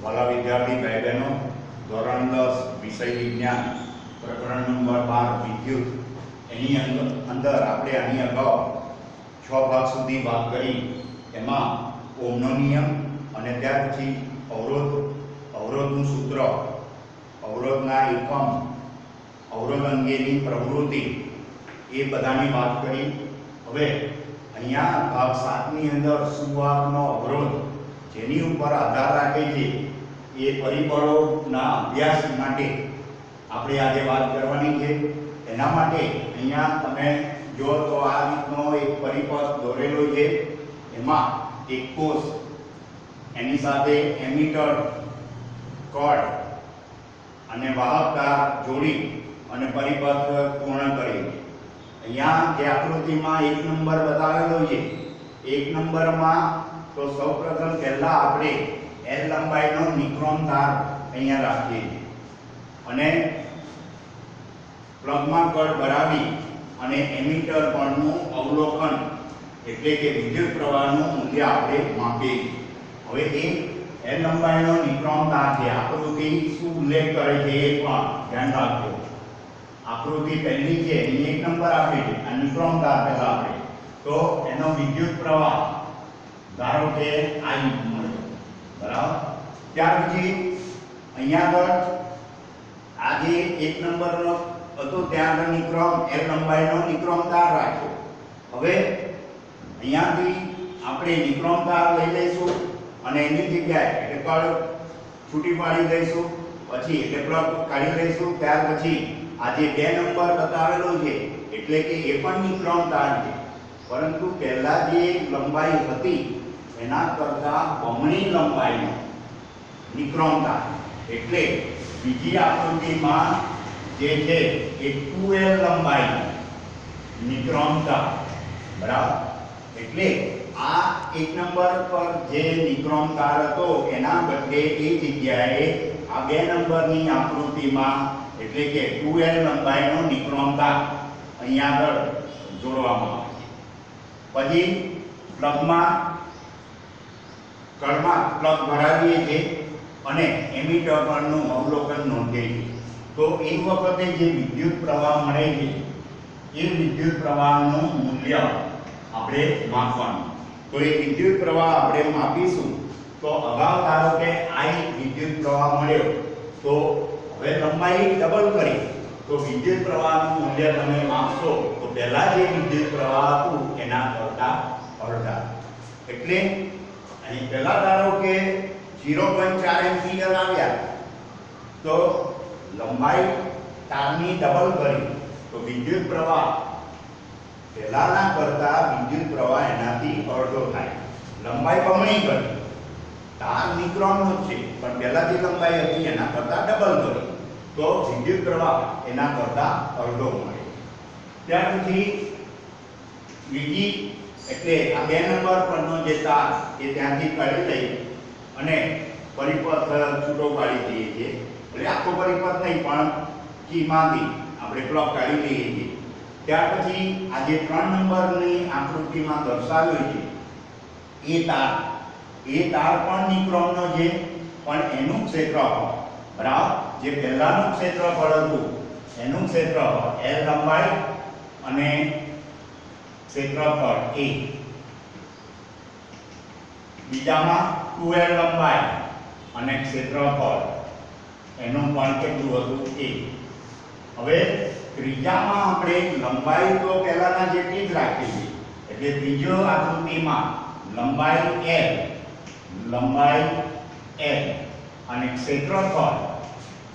વાલા વિદ્યાર્થી ભાઈ બહેનો, ધોરણ 10 વિષય વિજ્ઞાન પ્રકરણ નંબર 12 વિદ્યુત એની અંદર આપણે આની અગાઉ 6 ભાગ સુધી વાત કરી। એમાં ઓહમનો નિયમ અને ત્યાર પછી અવરોધનું સૂત્ર, અવરોધના એકમ, અવરોધ અંગેની પ્રવૃત્તિ એ બધાની વાત કરી। હવે અહીંયા ભાગ 7 ની અંદર સુવાહકનો અવરોધ જેની ઉપર આધાર રાખે છે એ પરિબળોના અભ્યાસ માટે આપણે આજે વાત કરવાની છે। એના માટે અહીંયા તમે જો તો આ રીતનો એક પરિપથ દોરેલો છે, એમાં એક કોષ એની સાથે એમીટર, કડ અને વાહક તાર જોડી અને પરિપથ પૂર્ણ કરી। અહીંયા જે આકૃતિમાં 1 નંબર બતાવેલો છે, 1 નંબરમાં તો સૌપ્રથમ પહેલા આપણે L લંબાઈનો નિક્રોમ તાર અહીંયા રાખીએ છીએ અને પ્લગમાં કડ ભરાવી અને એમીટર પરનું અવલોકન એટલે કે વિદ્યુત પ્રવાહનું મૂલ્ય આપણે માપીએ છીએ। હવે એ L લંબાઈનો નિક્રોમ તાર છે, આકૃતિ શું ઉલ્લેખ કરે છે એ પણ ધ્યાન રાખજો। આકૃતિ પહેલી છે એની 1 નંબર આપી છે, આ નિક્રોમ તાર પહેલા આપણે તો એનો વિદ્યુત પ્રવાહ ધારો કે I મળ્યો, બરાબર। ત્યાર પછી અહીંયા આગળ આ જે 1 નંબરનો હતો ત્યાં આગળ નિક્રોમ L લંબાઈનો નિક્રોમ તાર રાખ્યો। હવે અહીંયાથી આપણે નિક્રોમ તાર લઈ લઈશું અને એની જગ્યાએ એટલે કડ છૂટી પાડી દઈશું, પછી એટલે પ્લગ કાઢી લઈશું। ત્યાર પછી આ જે 2 નંબર બતાવેલો છે એટલે કે એ પણ નિક્રોમ તાર છે, પરંતુ પહેલા જે લંબાઈ હતી એના કરતા બમણી લંબાઈનો નિક્રોમ તાર એટલે બીજી આકૃતિમાં જે છે એ 2L લંબાઈનો નિક્રોમ તાર, બરાબર। એટલે આ 1 નંબર પર જે નિક્રોમ તાર હતો એના બદલે એ જગ્યાએ આ 2 નંબરની આકૃતિમાં એટલે કે 2L લંબાઈનો નિક્રોમ તાર અહીંયા આગળ જોડવામાં આવે છે। પછી પ્લગમાં કડમાં પ્લગ ભરાવીએ છીએ અને એમીટર પરનું અવલોકન નોંધીએ છીએ। તો એ વખતે જે વિદ્યુત પ્રવાહ મળે છે એ વિદ્યુત પ્રવાહનું મૂલ્ય આપણે માપવાનું। તો એ વિદ્યુત પ્રવાહ આપણે માપીશું તો અગાઉ ધારો કે I વિદ્યુત પ્રવાહ મળ્યો તો હવે લંબાઈ ડબલ કરી તો વિદ્યુત પ્રવાહનું મૂલ્ય તમે માપશો તો પહેલા જે વિદ્યુત પ્રવાહ હતું એના કરતા અડધા, એટલે અહીં પહેલા ધારો કે 0.4 એમ્પિયર આવ્યા તો લંબાઈ તારની ડબલ કરી તો વિદ્યુત પ્રવાહ પહેલાના કરતા વિદ્યુત પ્રવાહ એનાથી અડધો થાય। લંબાઈ બમણી કરી, તાર નિક્રોમનો છે પણ પહેલા જે લંબાઈ હતી એના કરતા ડબલ કરી તો વિદ્યુત પ્રવાહ એના કરતા અડધો મળે। ત્યાર પછી બીજી એટલે આ 2 નંબર પરનો જે તાર એ ત્યાંથી કાઢી લઈ અને પરિપથ છૂટો પાડી દઈએ છીએ, એટલે આખો પરિપથ નહીં પણ કીમાંથી આપણે પ્લગ કાઢી લઈએ છીએ। ત્યાર પછી આ જે 3 નંબરની આકૃતિમાં દર્શાવ્યો છે એ તાર પણ નિક્રોમનો છે પણ એનું ક્ષેત્રફળ, બરાબર, જે પહેલાનું ક્ષેત્રફળ હતું એનું ક્ષેત્રફળ L લંબાઈ અને ક્ષેત્રફળ A, બીજામાં 2L લંબાઈ અને ક્ષેત્રફળ એનું પણ કેટલું હતું A। હવે ત્રીજામાં આપણે લંબાઈ તો પહેલાના જેટલી જ રાખી છે, એટલે ત્રીજો આકૃતિમાં લંબાઈ L અને ક્ષેત્રફળ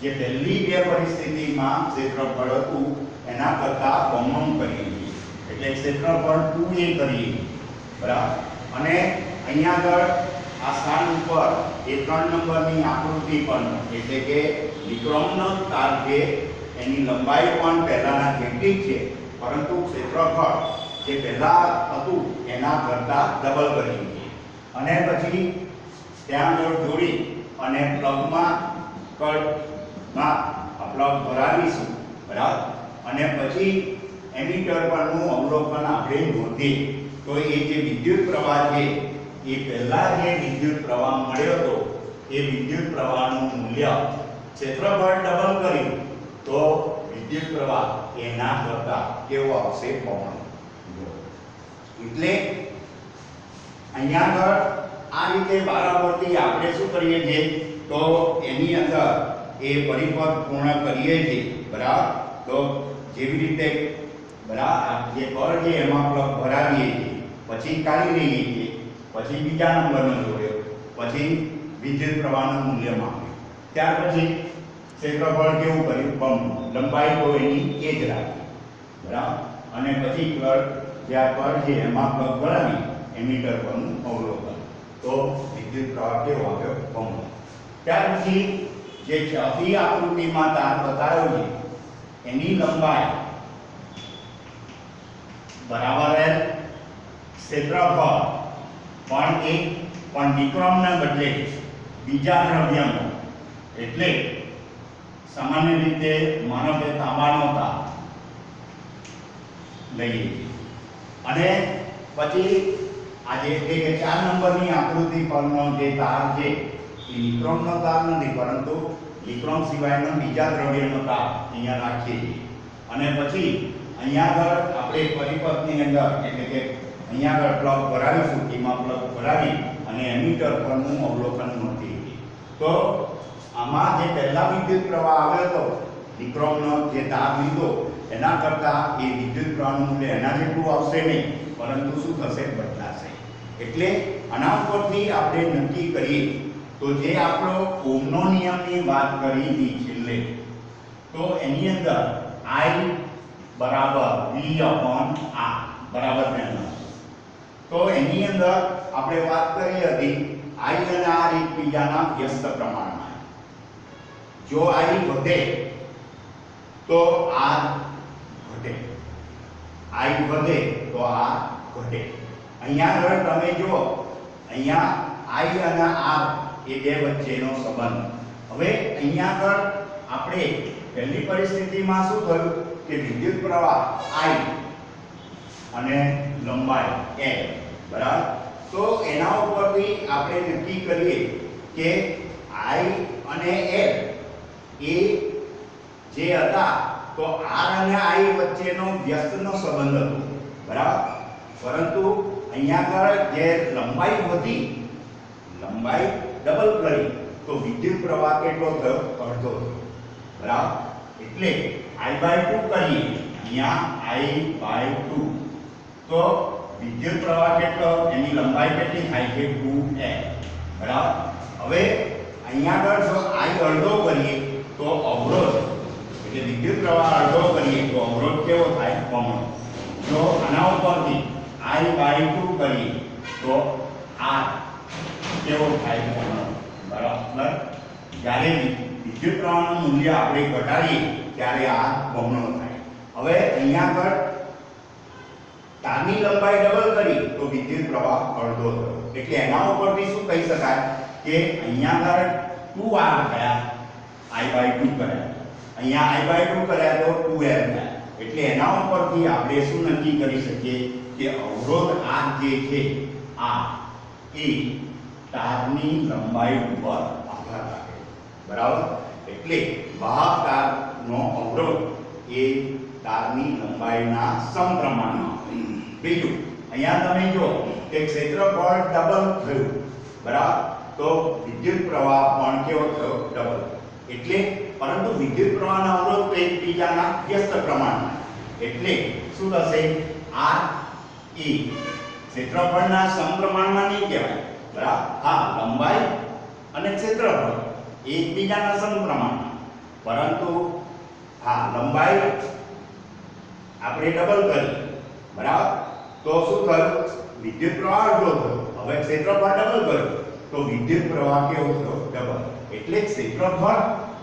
જે પહેલી 2 પરિસ્થિતિમાં ક્ષેત્રફળ હતું એના કરતા બમણું કરીએ છીએ એટલે ક્ષેત્રફળ 2A કરીએ, બરાબર। અને અહીંયા આગળ આ સ્થાન ઉપર એ 3 નંબરની આકૃતિ પણ એટલે કે નિક્રોમનો તાર છે એની લંબાઈ પણ પહેલાના જેટલી છે પરંતુ ક્ષેત્રફળ જે પહેલા હતું એના કરતા ડબલ કરીએ છીએ અને પછી ત્યાં જોડી અને પ્લગમાં કડમાં પ્લગ ભરાવીશું, બરાબર। અને પછી એમીટર પરનું અવલોકન આપણે નોંધીએ તો એ જે વિદ્યુત પ્રવાહ છે એ પહેલા જે વિદ્યુત પ્રવાહ મળ્યો હતો એ વિદ્યુત પ્રવાહનું મૂલ્ય ક્ષેત્રફળ ડબલ કર્યું તો વિદ્યુત પ્રવાહ એના કરતા કેવો આવશે બમણો. એટલે અહીંયા આગળ આ રીતે વારાફરતી આપણે શું કરીએ છીએ તો એની અંદર એ પરિપથ પૂર્ણ કરીએ છીએ બરાબર. તો જેવી રીતે બરાબર જે કર છે એમાં પ્લગ ભરાવીએ છીએ, પછી કાઢી લઈએ છીએ, પછી બીજા નંબરનો જોડ્યો, પછી વિદ્યુત પ્રવાહનું મૂલ્ય માપ્યું, ત્યાર પછી ક્ષેત્રફળ કેવું કર્યું બમણું, લંબાઈ તો એની એ જ રાખી બરાબર. અને પછી જે આ કર છે એમાં પ્લગ ભરાવી એમીટર પરનું અવલોકન તો વિદ્યુત પ્રવાહ કેવો આવ્યો બમણો. ત્યાર પછી જે ચોથી આકૃતિમાં તાર બતાવ્યો છે એની લંબાઈ બરાબર ક્ષેત્રફળ પણ નિક્રમના બદલે બીજા દ્રવ્યનો, એટલે સામાન્ય રીતે માનો કે તાંબાનો તાર લઈએ અને પછી આજે એટલે કે 4 નંબરની આકૃતિ પરનો જે તાર છે એ નિક્રમનો તાર નથી, પરંતુ નિક્રમ સિવાયનો બીજા દ્રવ્યનો તાર અહીંયા રાખીએ છીએ. અને પછી અહીંયા આગળ આપણે પરિપથની અંદર એટલે કે અહીંયા આગળ પ્લગ ભરાવીશું, તેમાં પ્લગ ભરાવી અને એમીટર પરનું અવલોકન નોંધીએ. તો આમાં જે પહેલા વિદ્યુત પ્રવાહ આવ્યો હતો નિક્રમનો જે તાર લીધો એના કરતાં એ વિદ્યુત પ્રવાહનું મૂલ્ય એના જેટલું આવશે નહીં, પરંતુ શું થશે બદલાશે. એટલે આના ઉપરથી આપણે નક્કી કરીએ તો જે આપણો ઓહમનો નિયમની વાત કરી હતી છેલ્લે, તો એની અંદર I બરાબર V/R બરાબર મેળવવાનું. તો એની અંદર આપણે વાત કરી હતી I અને R એકબીજાના વ્યસ્ત પ્રમાણમાં. જો I વધે તો R ઘટે, I વધે તો R ઘટે. અહીંયા આગળ તમે જુઓ, અહીંયા I અને R એ બે વચ્ચેનો સંબંધ. હવે અહીંયા આગળ આપણે પહેલી પરિસ્થિતિમાં શું થયું કે વિદ્યુત પ્રવાહ I અને લંબાઈ L બરાબર. તો એના ઉપરથી આપણે નક્કી કરીએ કે I અને L એ જે હતા તો R અને I વચ્ચેનો વ્યસ્તનો સંબંધ હતો બરાબર. પરંતુ અહીંયા આગળ જે લંબાઈ વધી, લંબાઈ ડબલ કરી તો વિદ્યુત પ્રવાહ કેટલો થયો અડધો થયો બરાબર. એટલે I/2 કરીએ અહીંયા I/2 તો વિદ્યુત પ્રવાહ કેટલો એની લંબાઈ કેટલી થાય છે 2L બરાબર. હવે અહીંયા આગળ જો I અડધો કરીએ તો અવરોધ એટલે વિદ્યુત પ્રવાહ અડધો કરીએ તો અવરોધ કેવો થાય બમણો. જો આના ઉપરથી I/2 કરીએ તો R કેવો થાય બમણો બરાબર. જ્યારે વિદ્યુત પ્રવાહનું મૂલ્ય આપણે ઘટાડીએ ત્યારે આ બમણો થાય. હવે અહીંયા આગળ તારની લંબાઈ ડબલ કરી તો વિદ્યુત પ્રવાહ અડધો થયો. એટલે એના ઉપરથી શું કહી શકાય કે અહીંયા આગળ 2R થયા, I/2 કર્યા, અહીંયા I/2 કર્યા તો 2L થયા. એટલે એના ઉપરથી આપણે શું નક્કી કરી શકીએ કે અવરોધ R જે છે આ એ તારની લંબાઈ ઉપર આધાર રાખે બરાબર. એટલે વાહક તારનો અવરોધ એ તારની લંબાઈના સમપ્રમાણમાં. બીજું અહીંયા તમે જો કે ક્ષેત્રફળ ડબલ થયું બરાબર, તો વિદ્યુત પ્રવાહ પણ કેવો થયો ડબલ. એટલે પરંતુ વિદ્યુત પ્રવાહના અવરોધ તો એકબીજાના વ્યસ્ત પ્રમાણમાં. એટલે શું થશે R એ ક્ષેત્રફળના સમપ્રમાણમાં નહીં કહેવાય બરાબર. હા, લંબાઈ અને ક્ષેત્રફળ એકબીજાના સમપ્રમાણમાં, પરંતુ હા લંબાઈ આપણે ડબલ કરી બરાબર તો શું થયું વિદ્યુત પ્રવાહ અડધો થયો. હવે ક્ષેત્રફળ ડબલ કર્યું તો વિદ્યુત પ્રવાહ કેવો થયો ડબલ. એટલે ક્ષેત્રફળ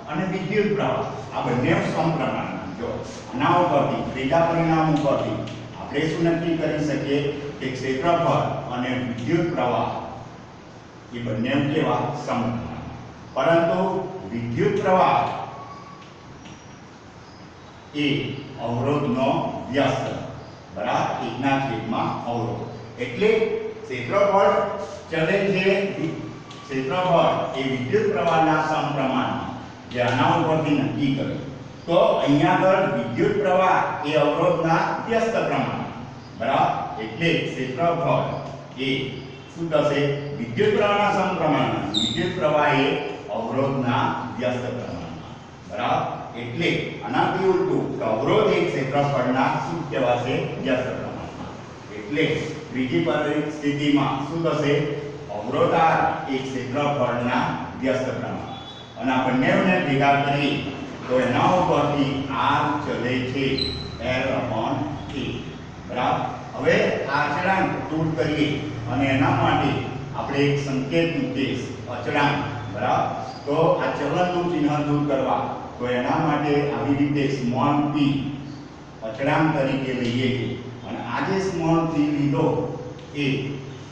અને વિદ્યુત પ્રવાહ આ બંને સમપ્રમાણમાં. જો આના ઉપરથી ત્રીજા પરિણામ ઉપરથી આપણે શું નક્કી કરી શકીએ કે ક્ષેત્રફળ અને વિદ્યુત પ્રવાહ એ બંને કેવા સમપ્રમાણ. પરંતુ વિદ્યુત પ્રવાહ એ અવરોધનો વ્યસ્ત બરાબર, એકના છેદમાં અવરોધ. એટલે ક્ષેત્રફળ ચલે છે ક્ષેત્રફળ એ વિદ્યુત પ્રવાહના સમપ્રમાણમાં જે આના ઉપરથી નક્કી કરે તો અહીંયા આગળ વિદ્યુત પ્રવાહ એ અવરોધના વ્યસ્ત પ્રમાણમાં બરાબર એટલે ક્ષેત્રફળ એ શું થશે વિદ્યુત પ્રવાહના સમપ્રમાણમાં વિદ્યુત પ્રવાહ એ અવરોધના વ્યસ્ત પ્રમાણમાં બરાબર એટલે આનાથી ઉલટું કે અવરોધ એ ક્ષેત્રફળના શું કહેવાશે વ્યસ્ત પ્રમાણમાં એટલે ત્રીજી પરિસ્થિતિમાં શું થશે અવરોધ R એ ક્ષેત્રફળના વ્યસ્ત પ્રમાણ અને આ બંનેને ભેગા કરી તો એના ઉપરથી R ચલે છે L/A બરાબર હવે આ અચળાંક દૂર કરીએ અને એના માટે આપણે એક સંકેત મૂકીએ અચળાંક બરાબર તો આ ચલનનું ચિહ્ન દૂર કરવા તો એના માટે આવી રીતે સ્મોલ p અચળાંક તરીકે લઈએ છીએ અને આ જે સ્મોલ p લીધો એ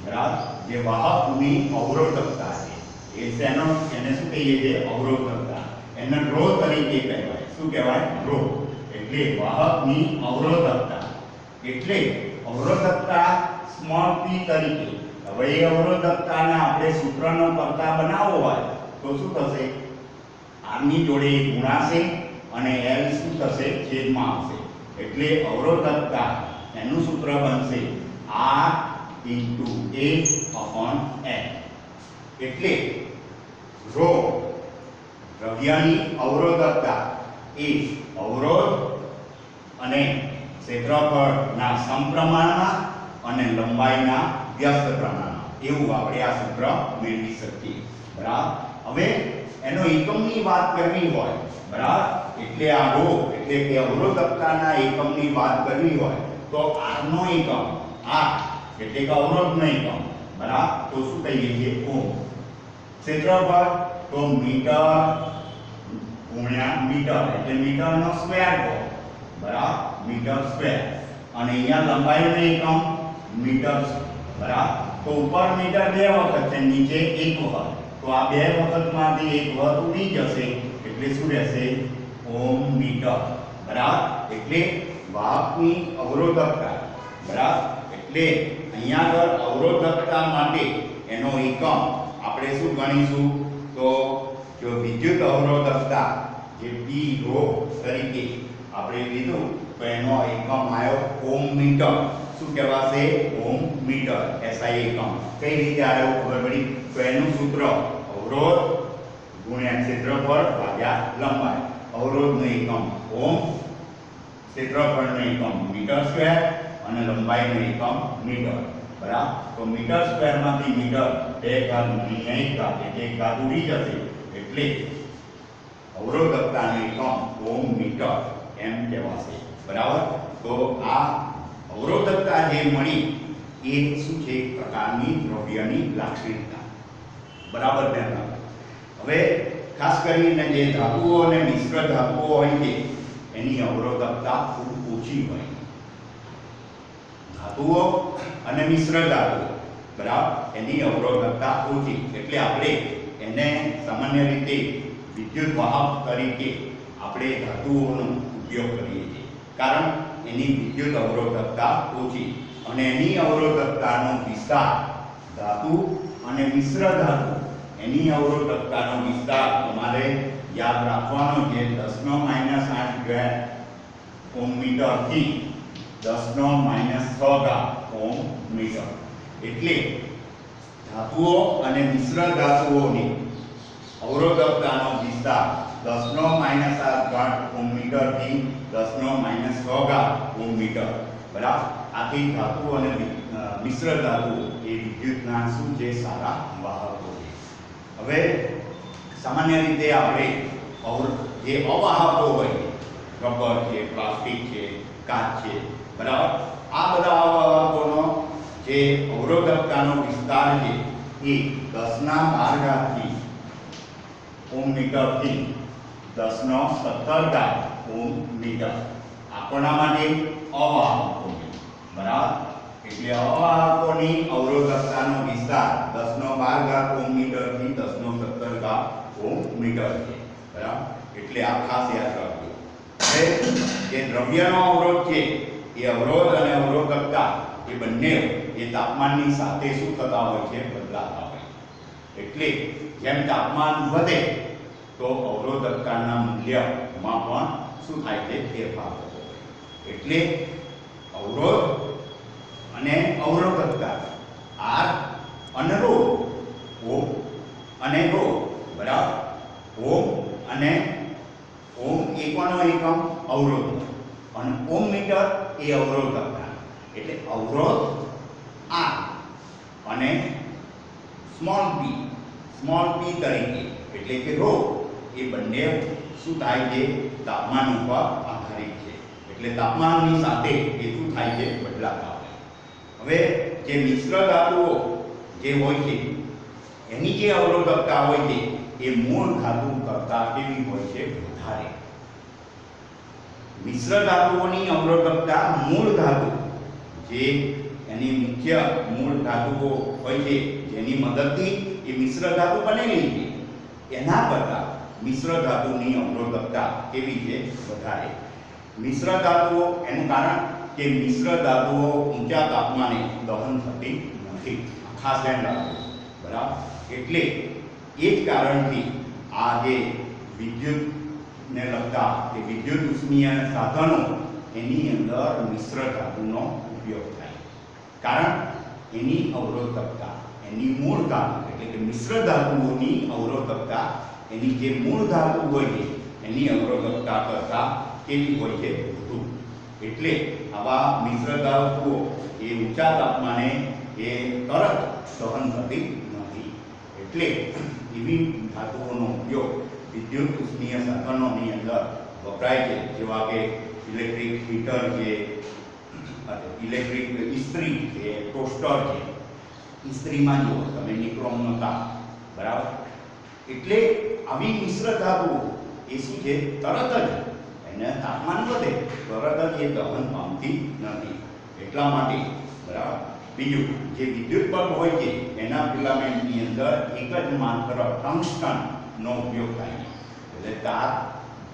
બરાબર જે વાહકની અવરોધકતા છે એને શું કહીએ છીએ અવરોધકતા એને ρ તરીકે કહેવાય શું કહેવાય ρ એટલે વાહકની અવરોધકતા એટલે અવરોધકતા સ્મોલ p તરીકે હવે એ અવરોધકતાને આપણે સૂત્રનો કર્તા બનાવવો હોય તો શું થશે r ની જોડે ગુણાશે અને l શું થશે છેદમાં આવશે એટલે અવરોધકતા એનું સૂત્ર બનશે r * a/L એટલે ρ દ્રવ્યની અવરોધકતા એ અવરોધ અને ક્ષેત્રફળના સમપ્રમાણમાં અને લંબાઈના વ્યસ્ત પ્રમાણમાં એવું આપણે આ સૂત્ર મેળવી શકીએ બરાબર હવે એનો એકમની વાત કરવી હોય બરાબર એટલે આ ρ એટલે કે અવરોધકતાના એકમની વાત કરવી હોય તો r નો એકમ r એટલે કે અવરોધનો એકમ બરાબર તો શું કહીએ છીએ ઓહમ ક્ષેત્રફળ તો મીટર ગુણ્યા મીટર એટલે મીટરનો સ્ક્વેર કહો બરાબર મીટર સ્ક્વેર અને અહીંયા લંબાઈનો એકમ મીટર બરાબર તો ઉપર મીટર બે વખત છે નીચે એક વખત તો આ બે વખતમાંથી એક વખત ઉડી જશે એટલે શું રહેશે ઓહમ મીટર બરાબર એટલે વાહકની અવરોધકતા બરાબર એટલે અહીંયા આગળ અવરોધકતા માટે એનો એકમ આપણે શું ગણીશું તો જો વિદ્યુત અવરોધકતા જે p ρ તરીકે આપણે લીધું તો એનો એકમ આવ્યો ઓહમ મીટર શું કહેવાશે ઓહમ મીટર SI એકમ કઈ રીતે આવ્યો ખબર પડી તો એનું સૂત્ર અવરોધ ગુણ્યા ક્ષેત્રફળ ભાગ્યા લંબાઈ અવરોધનો એકમ ઓહમ ક્ષેત્રફળનો એકમ મીટર સ્ક્વેર અને લંબાઈનો એકમ મીટર બરાબર તો મીટર સ્ક્વેરમાંથી મીટર 2 ઘાત ગુણ્યા 1 ઘાત એટલે 1 ઘાત ઉડી જશે એટલે અવરોધકતાનો એકમ ઓહમ મીટર એમ કહેવાશે બરાબર તો આ અવરોધકતા જે મળી એ શું છે એક પ્રકારની દ્રવ્યની લાક્ષણિકતા બરાબર ધ્યાન હવે ખાસ કરીને જે ધાતુઓ અને મિશ્ર ધાતુઓ હોય છે એની અવરોધકતા ખૂબ ઓછી હોય ધાતુઓ અને મિશ્ર ધાતુઓ બરાબર એની અવરોધકતા ઓછી એટલે આપણે એને સામાન્ય રીતે વિદ્યુત વાહક તરીકે આપણે ધાતુઓનો ઉપયોગ કરીએ છીએ કારણ એની વિદ્યુત અવરોધકતા ઓછી અને એની અવરોધકતાનો વિસ્તાર ધાતુ અને મિશ્ર ધાતુ એની અવરોધકતાનો વિસ્તાર તમારે યાદ રાખવાનો છે 10⁻⁸ ઓહમ મીટર થી 10⁻⁶ ઓહમ મીટર એટલે ધાતુઓ અને મિશ્ર ધાતુઓની અવરોધકતાનો વિસ્તાર 10⁻⁸ ઓહમ મીટર થી 10⁻⁶ ઓહમ મીટર બરાબર આથી ધાતુ અને મિશ્ર ધાતુ એ વિદ્યુતના શું છે સારા વાહકો છે હવે સામાન્ય રીતે આપણે જે અવાહકો હોય રબર છે પ્લાસ્ટિક છે કાચ છે બરાબર આ બધા અવાહકોનો જે અવરોધકતાનો વિસ્તાર છે એ 10⁻12 ઓહમ મીટર થી 10⁻17 ઓહમ મીટર આપણા માટે અવાહકો બરાબર એટલે અવાહકોની અવરોધકતાનો વિસ્તાર 10⁻12 ઓહમ મીટર થી 10⁻17 ઓહમ મીટર છે બરાબર એટલે આ ખાસ યાદ રાખજો હવે જે દ્રવ્યનો અવરોધ છે એ અવરોધ અને અવરોધકતા એ બંને એ તાપમાનની સાથે શું થતા હોય છે બદલાતા હોય એટલે જેમ તાપમાન વધે તો અવરોધકતાના મૂલ્યમાં પણ શું થાય છે? ફેરફાર થતો હોય. એટલે અવરોધ અને અવરોધકતા આર અને રો, ઓમ અને રો, બરાબર. ઓમ અને ઓમ એ કોનો એકમ? અવરોધ. અને ઓમ મીટર એ અવરોધકતા. એટલે અવરોધ આર અને સ્મોલ પી તરીકે એટલે કે રો એ બંને શું થાય છે? તાપમાન ઉપર આધારિત છે. એટલે તાપમાનની સાથે એ શું થાય છે? બદલાતા હોય. હવે જે મિશ્ર ધાતુઓ જે હોય છે એની જે અવરોધકતા હોય છે એ મૂળ ધાતુ કરતાં કેવી હોય છે? વધારે. મિશ્ર ધાતુઓની અવરોધકતા મૂળ ધાતુ જે એની મુખ્ય મૂળ ધાતુઓ હોય છે જેની મદદથી એ મિશ્ર ધાતુ બનેલી છે એના કરતાં મિશ્ર ધાતુની અવરોધકતા કેવી છે? વધારે. મિશ્ર ધાતુઓ એનું કારણ કે મિશ્ર ધાતુઓ ઊંચા તાપમાને દહન થતી નથી. ખાસ ધ્યાન રાખો, બરાબર. એટલે એ જ કારણથી આ જે વિદ્યુતને લગતા કે વિદ્યુત ઉષ્મીય સાધનો એની અંદર મિશ્ર ધાતુનો ઉપયોગ થાય. કારણ એની અવરોધકતા એની મૂળ ધાતુ એટલે કે મિશ્ર ધાતુઓની અવરોધકતા એની જે મૂળ ધાતુ હોય છે એની અવરોધકતા કરતાં કેવી હોય છે? વધુ. એટલે આવા મિશ્ર ધાતુઓ એ ઊંચા તાપમાને એ તરત દહન થતી નથી. એટલે એવી ધાતુઓનો ઉપયોગ વિદ્યુત ઉષ્મીય સાધનોની અંદર વપરાય છે. જેવા કે ઇલેક્ટ્રિક હીટર છે, ઇલેક્ટ્રિક ઇસ્ત્રી છે, ટોસ્ટર છે. ઇસ્ત્રીમાં જુઓ તમે નિક્રોમનો તાપ, બરાબર. એટલે આવી મિશ્ર ધાતુઓ એ શું છે? તરત જ એને તાપમાન વધે તરત જ એ દહન પામતી નથી. એટલા માટે, બરાબર. બીજું જે વિદ્યુત બલ્બ હોય છે એના ફિલામેન્ટની અંદર એક જ માત્ર ટંગસ્ટનનો ઉપયોગ થાય છે. એટલે તાર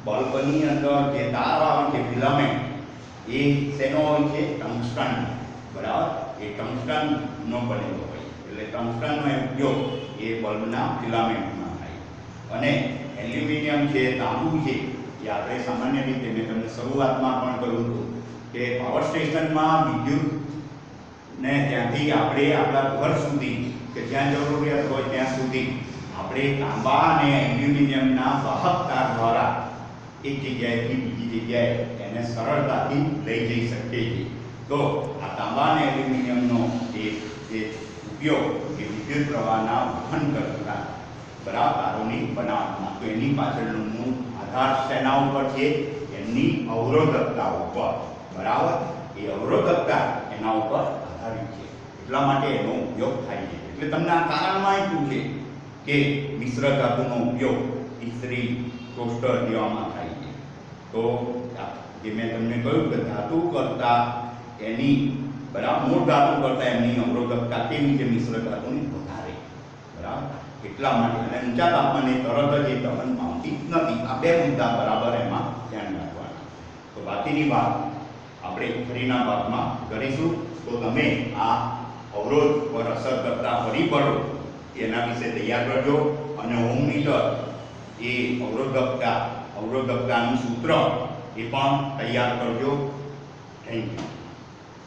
બલ્બની અંદર જે તાર આવે છે ફિલામેન્ટ એ શેનો હોય છે? ટંગસ્ટન, બરાબર. એ ટંગસ્ટનનો બનેલો હોય. એટલે ટંગસ્ટનનો ઉપયોગ એ બલ્બના ફિલામેન્ટમાં થાય. અને એલ્યુમિનિયમ છે, તાંબુ છે, એ આપણે સામાન્ય રીતે મેં તમને શરૂઆતમાં પણ કહ્યું હતું કે પાવર સ્ટેશનમાં વિદ્યુત ને ત્યાંથી આપણે આપણા ઘર સુધી કે જ્યાં જરૂરિયાત હોય ત્યાં સુધી આપણે તાંબા અને એલ્યુમિનિયમના વાહક તાર દ્વારા એક જગ્યાએથી બીજી જગ્યાએ એને સરળતાથી લઈ જઈ શકીએ છીએ. તો આ તાંબા અને એલ્યુમિનિયમનો જે ઉપયોગ એ વિદ્યુત પ્રવાહના વહન કરતા બરાબર તારોની બનાવટમાં, તો એની પાછળનું મૂળ આધાર શેના ઉપર છે? એમની અવરોધકતા ઉપર, બરાબર. એ અવરોધકતા એના ઉપર આધારિત છે. એટલા માટે એનો ઉપયોગ થાય છે. એટલે તમને આ કારણમાં એટલું છે કે મિશ્ર ધાતુનો ઉપયોગ ઇસ્ત્રી, ટોસ્ટર જેવામાં થાય છે. તો જે મેં તમને કહ્યું કે ધાતુ કરતાં એની, બરાબર, મૂળ ધાતુ કરતાં એમની અવરોધકતા કેવી છે? મિશ્ર ધાતુની વધારે, બરાબર. એટલા માટે અને ઊંચા તાપમાને તરત જ એ દહન પામતી નથી. આ બે મુદ્દા બરાબર એમાં ધ્યાન રાખવાના. તો બાકીની વાત આપણે ફરીના ભાગમાં કરીશું. તો તમે આ અવરોધ પર અસર કરતા પરિબળો એના વિશે તૈયાર કરજો. અને ઓમ મીટર એ અવરોધકતાનું સૂત્ર એ પણ તૈયાર કરજો. Thank you.